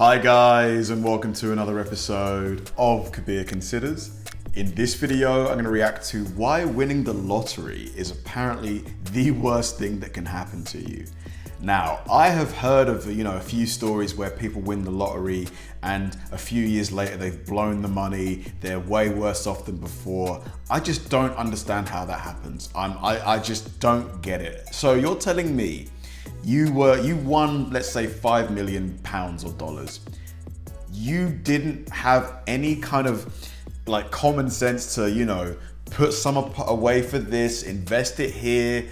Hi guys, and welcome to another episode of Kabir Considers. In this video, I'm going to react to why winning the lottery is apparently the worst thing that can happen to you. Now, I have heard of a few stories where people win the lottery and a few years later they've blown the money, they're way worse off than before. I just don't understand how that happens. I just don't get it. So you're telling me you won, let's say, £5 million or dollars. You didn't have any kind of common sense to, put some away for this, invest it here.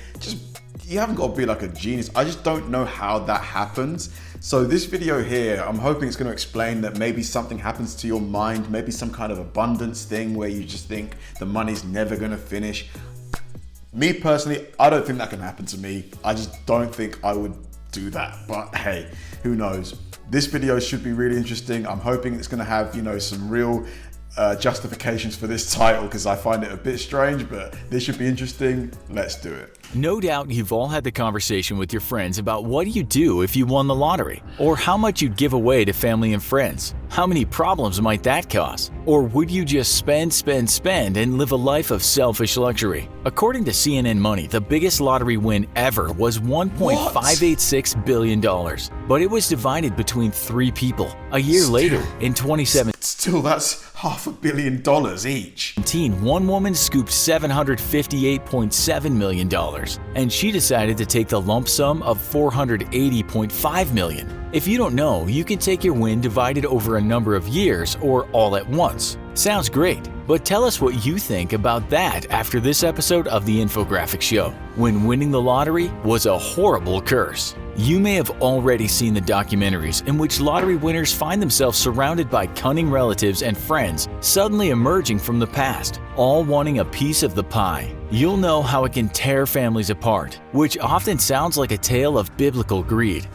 You haven't got to be like a genius. I just don't know how that happens. So this video here, I'm hoping it's going to explain that maybe something happens to your mind, maybe some kind of abundance thing where you just think the money's never going to finish. Me personally, I don't think that can happen to me. I just don't think I would do that. But hey, who knows? This video should be really interesting. I'm hoping it's going to have, some real justifications for this title because I find it a bit strange, but this should be interesting. Let's do it. No doubt you've all had the conversation with your friends about what do you do if you won the lottery, or how much you'd give away to family and friends. How many problems might that cause? Or would you just spend and live a life of selfish luxury? According to CNN Money, the biggest lottery win ever was $1.586 billion, but it was divided between 3 people. A year later, in 2017, Still, that's $500 million each. One woman scooped $758.7 million, and she decided to take the lump sum of $480.5 million. If you don't know, you can take your win divided over a number of years or all at once. Sounds great, but tell us what you think about that after this episode of the Infographic Show, when winning the lottery was a horrible curse. You may have already seen the documentaries in which lottery winners find themselves surrounded by cunning relatives and friends suddenly emerging from the past, all wanting a piece of the pie. You'll know how it can tear families apart, which often sounds like a tale of biblical greed.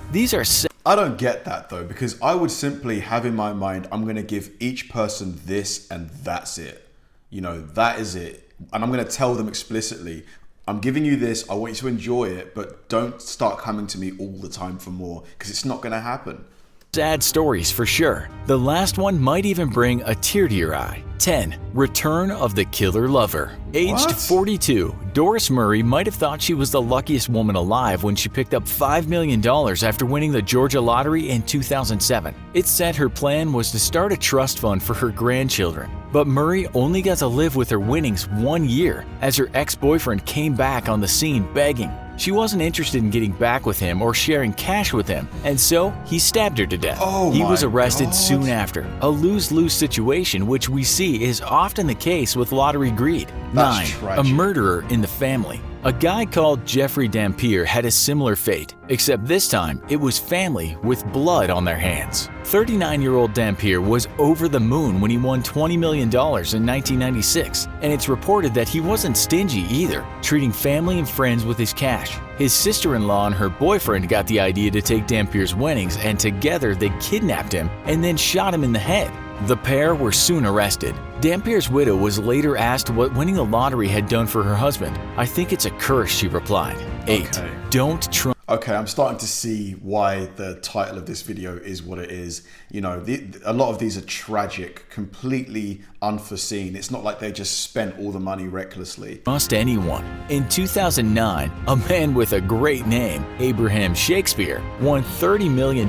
I don't get that though, because I would simply have in my mind, I'm going to give each person this and that's it. That is it. And I'm going to tell them explicitly, I'm giving you this, I want you to enjoy it, but don't start coming to me all the time for more, because it's not going to happen. Sad stories for sure. The last one might even bring a tear to your eye. 10. Return of the Killer Lover. Aged 42, Doris Murray might have thought she was the luckiest woman alive when she picked up $5 million after winning the Georgia lottery in 2007. It said her plan was to start a trust fund for her grandchildren. But Murray only got to live with her winnings 1 year as her ex-boyfriend came back on the scene begging. She wasn't interested in getting back with him or sharing cash with him, and so he stabbed her to death. He was arrested soon after. A lose-lose situation, which we see is often the case with lottery greed. 9. A murderer in the family. A guy called Jeffrey Dampier had a similar fate, except this time it was family with blood on their hands. 39-year-old Dampier was over the moon when he won $20 million in 1996, and it's reported that he wasn't stingy either, treating family and friends with his cash. His sister-in-law and her boyfriend got the idea to take Dampier's winnings, and together they kidnapped him and then shot him in the head. The pair were soon arrested. Dampier's widow was later asked what winning the lottery had done for her husband. "I think it's a curse," she replied. 8. Don't trust. Okay, I'm starting to see why the title of this video is what it is. A lot of these are tragic, completely unforeseen. It's not like they just spent all the money recklessly. Trust anyone. In 2009, a man with a great name, Abraham Shakespeare, won $30 million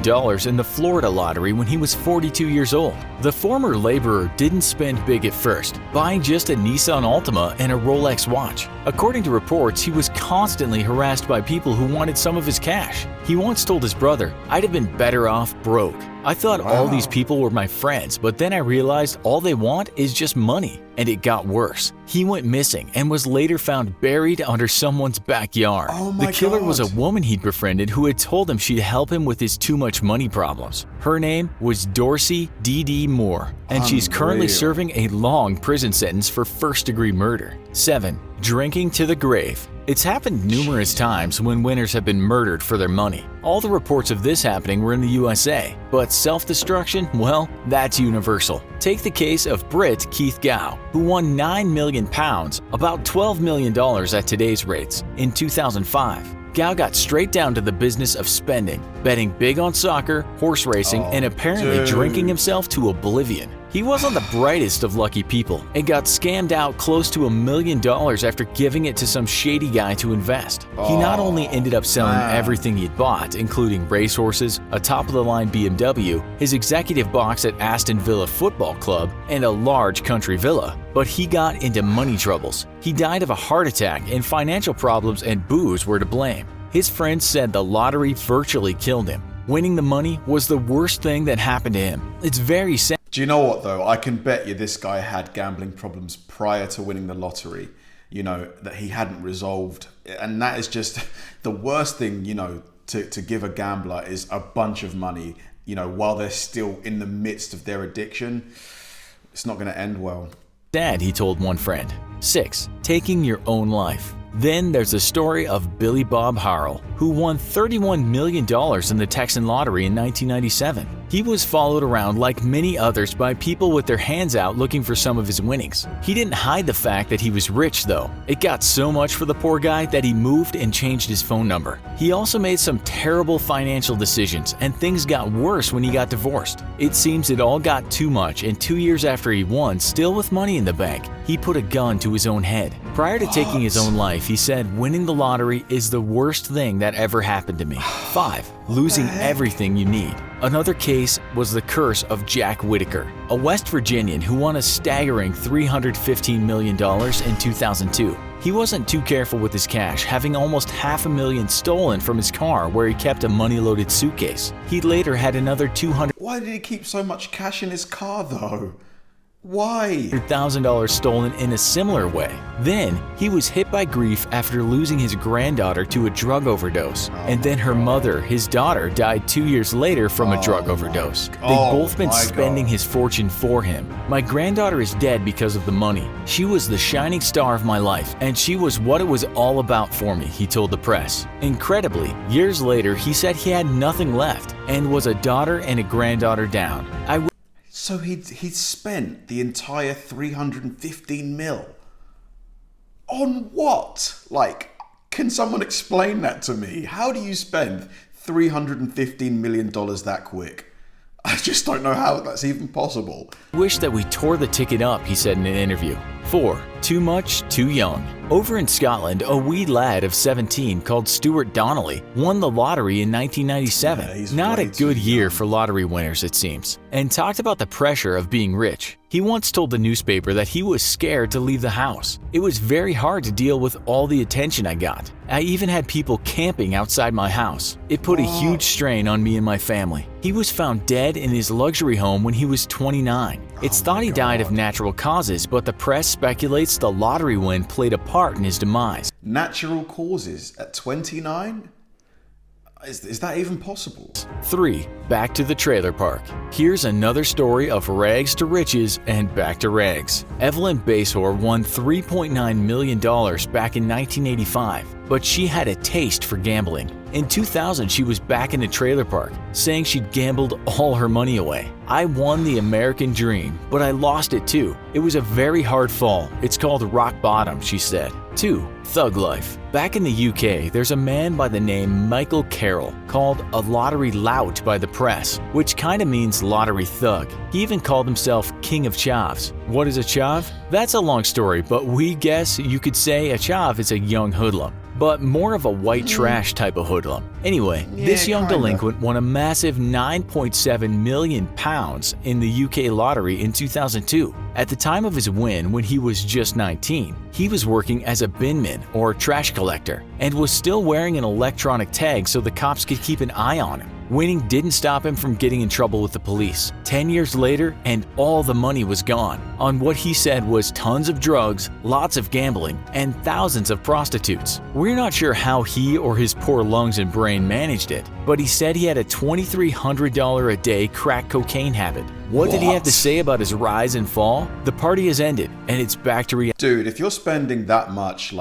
in the Florida lottery when he was 42 years old. The former laborer didn't spend big at first, buying just a Nissan Altima and a Rolex watch. According to reports, he was constantly harassed by people who wanted some of his cash. He once told his brother, "I'd have been better off broke. I thought all these people were my friends, but then I realized all they want is just money." And it got worse. He went missing and was later found buried under someone's backyard. The killer was a woman he'd befriended who had told him she'd help him with his too much money problems. Her name was Dorsey D.D. Moore, and she's currently serving a long prison sentence for first-degree murder. 7. Drinking to the grave. It's happened numerous times when winners have been murdered for their money. All the reports of this happening were in the USA, but self-destruction, well, that's universal. Take the case of BRIT Keith Gow, who won £9 million, about $12 million at today's rates, in 2005. Gow got straight down to the business of spending. betting big on soccer, horse racing, and apparently drinking himself to oblivion. He wasn't the brightest of lucky people and got scammed out close to $1 million after giving it to some shady guy to invest. He not only ended up selling everything he'd bought, including racehorses, a top-of-the-line BMW, his executive box at Aston Villa Football Club, and a large country villa, but he got into money troubles. He died of a heart attack, and financial problems and booze were to blame. His friends said the lottery virtually killed him. Winning the money was the worst thing that happened to him. It's very sad. Do you know what, though? I can bet you this guy had gambling problems prior to winning the lottery, that he hadn't resolved. And that is just the worst thing, to give a gambler is a bunch of money, while they're still in the midst of their addiction. It's not going to end well. Dad, he told one friend. 6. Taking your own life. Then there's the story of Billy Bob Harrell, who won $31 million in the Texan lottery in 1997. He was followed around like many others by people with their hands out looking for some of his winnings. He didn't hide the fact that he was rich, though. It got so much for the poor guy that he moved and changed his phone number. He also made some terrible financial decisions, and things got worse when he got divorced. It seems it all got too much, and 2 years after he won, still with money in the bank, he put a gun to his own head. Prior to taking his own life, he said, "Winning the lottery is the worst thing that ever happened to me." 5. Losing everything you need. Another case was the curse of Jack Whitaker, a West Virginian who won a staggering $315 million in 2002. He wasn't too careful with his cash, having almost $500,000 stolen from his car where he kept a money-loaded suitcase. He later had another Why did he keep so much cash in his car, though? Why? $100,000 stolen in a similar way. Then, he was hit by grief after losing his granddaughter to a drug overdose. And then her mother, his daughter, died 2 years later from a drug overdose. They've both been spending his fortune for him. "My granddaughter is dead because of the money. She was the shining star of my life, and she was what it was all about for me," he told the press. Incredibly, years later, he said he had nothing left and was a daughter and a granddaughter down. So he'd spent the entire 315 mil. On what? Can someone explain that to me? How do you spend $315 million that quick? I just don't know how that's even possible. "Wish that we tore the ticket up," he said in an interview. 4. Too much, too young. Over in Scotland, a wee lad of 17 called Stuart Donnelly won the lottery in 1997. Not a good year for lottery winners, it seems, and talked about the pressure of being rich. He once told the newspaper that he was scared to leave the house. "It was very hard to deal with all the attention I got. I even had people camping outside my house. It put a huge strain on me and my family." He was found dead in his luxury home when he was 29. It's thought he died of natural causes, but the press speculates the lottery win played a part in his demise. Natural causes at 29? Is that even possible? 3. Back to the trailer park. Here's another story of rags to riches and back to rags. Evelyn Basehor won $3.9 million back in 1985, but she had a taste for gambling. In 2000, she was back in a trailer park, saying she'd gambled all her money away. "I won the American dream, but I lost it too. It was a very hard fall. It's called rock bottom," she said. 2. Thug life. Back in the UK, there's a man by the name Michael Carroll, called a lottery lout by the press, which kinda means lottery thug. He even called himself King of Chavs. What is a chav? That's a long story, but we guess you could say a chav is a young hoodlum, but more of a white trash type of hoodlum. Anyway, this young delinquent won a massive £9.7 million in the UK lottery in 2002. At the time of his win, when he was just 19, he was working as a binman or trash collector and was still wearing an electronic tag so the cops could keep an eye on him. Winning didn't stop him from getting in trouble with the police. 10 years later, and all the money was gone on what he said was tons of drugs, lots of gambling, and thousands of prostitutes. We're not sure how he or his poor lungs and brain managed it, but he said he had a $2,300 a day crack cocaine habit. What did he have to say about his rise and fall? The party has ended, and it's back to reality. Dude, if you're spending that much,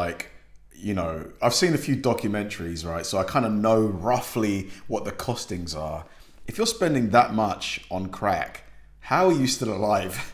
I've seen a few documentaries, right? So I kind of know roughly what the costings are. If you're spending that much on crack, how are you still alive?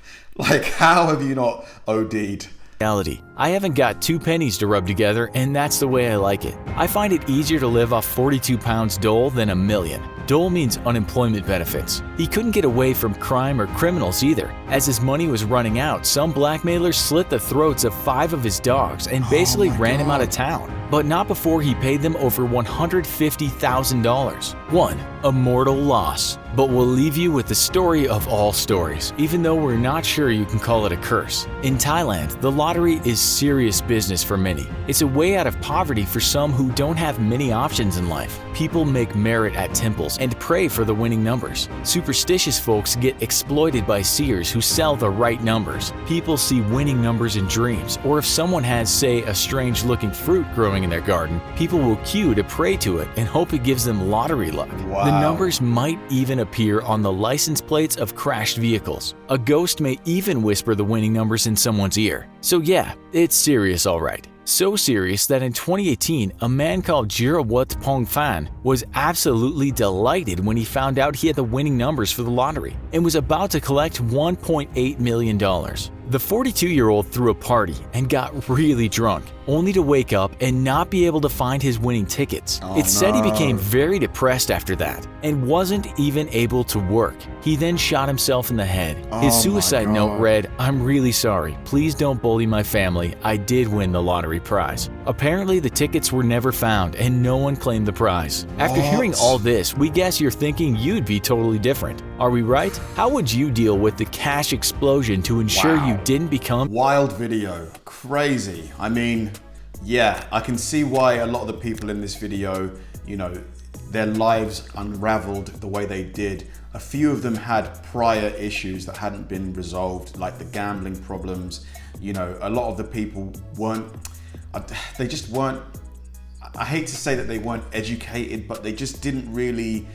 How have you not OD'd? I haven't got 2 pennies to rub together, and that's the way I like it. I find it easier to live off 42 pounds dole than $1 million. Dole means unemployment benefits. He couldn't get away from crime or criminals either. As his money was running out, some blackmailers slit the throats of 5 of his dogs and basically ran him out of town. But not before he paid them over $150,000. 1. A mortal loss. But we'll leave you with the story of all stories, even though we're not sure you can call it a curse. In Thailand, the lottery is serious business for many. It's a way out of poverty for some who don't have many options in life. People make merit at temples and pray for the winning numbers. Superstitious folks get exploited by seers who sell the right numbers. People see winning numbers in dreams, or if someone has, say, a strange-looking fruit growing in their garden, people will queue to pray to it and hope it gives them lottery luck. Wow. The numbers might even appear on the license plates of crashed vehicles. A ghost may even whisper the winning numbers in someone's ear. So yeah, it's serious all right. So serious that in 2018, a man called Jirawat Pongfan was absolutely delighted when he found out he had the winning numbers for the lottery and was about to collect $1.8 million. The 42-year-old threw a party and got really drunk, only to wake up and not be able to find his winning tickets. It's said he became very depressed after that and wasn't even able to work. He then shot himself in the head. His suicide note read, "I'm really sorry. Please don't bully my family. I did win the lottery prize." Apparently, the tickets were never found and no one claimed the prize. After hearing all this, we guess you're thinking you'd be totally different. Are we right? How would you deal with the cash explosion to ensure you didn't become Wild video. Crazy. I mean, yeah, I can see why a lot of the people in this video, you know, their lives unraveled the way they did. A few of them had prior issues that hadn't been resolved, like the gambling problems. You know, a lot of the people they just weren't, I hate to say that they weren't educated, but they just didn't really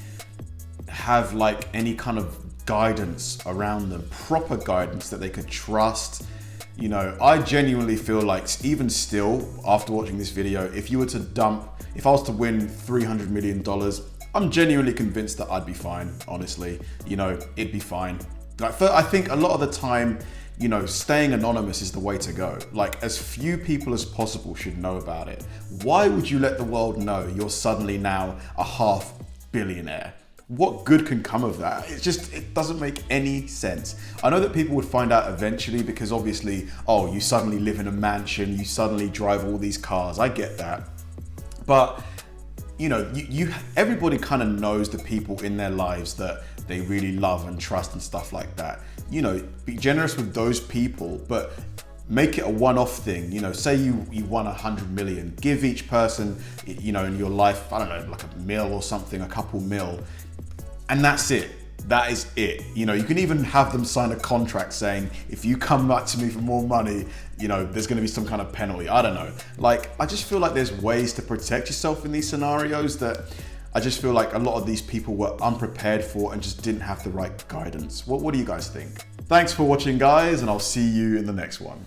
have like any kind of guidance around them, proper guidance that they could trust. You know, I genuinely feel like even still, after watching this video, if I was to win $300 million, I'm genuinely convinced that I'd be fine, honestly. You know, it'd be fine. Like, I think a lot of the time, you know, staying anonymous is the way to go. Like, as few people as possible should know about it. Why would you let the world know you're suddenly now a half billionaire? What good can come of that? It doesn't make any sense. I know that people would find out eventually because obviously, oh, you suddenly live in a mansion, you suddenly drive all these cars. I get that. But, you know, everybody kind of knows the people in their lives that they really love and trust and stuff like that. You know, be generous with those people, but make it a one-off thing. You know, say you won 100 million, give each person, you know, in your life, I don't know, like a mil or something, a couple mil. And that's it. That is it. You know, you can even have them sign a contract saying, if you come back to me for more money, you know, there's going to be some kind of penalty. I don't know. Like, I just feel like there's ways to protect yourself in these scenarios that I just feel like a lot of these people were unprepared for and just didn't have the right guidance. What do you guys think? Thanks for watching, guys, and I'll see you in the next one.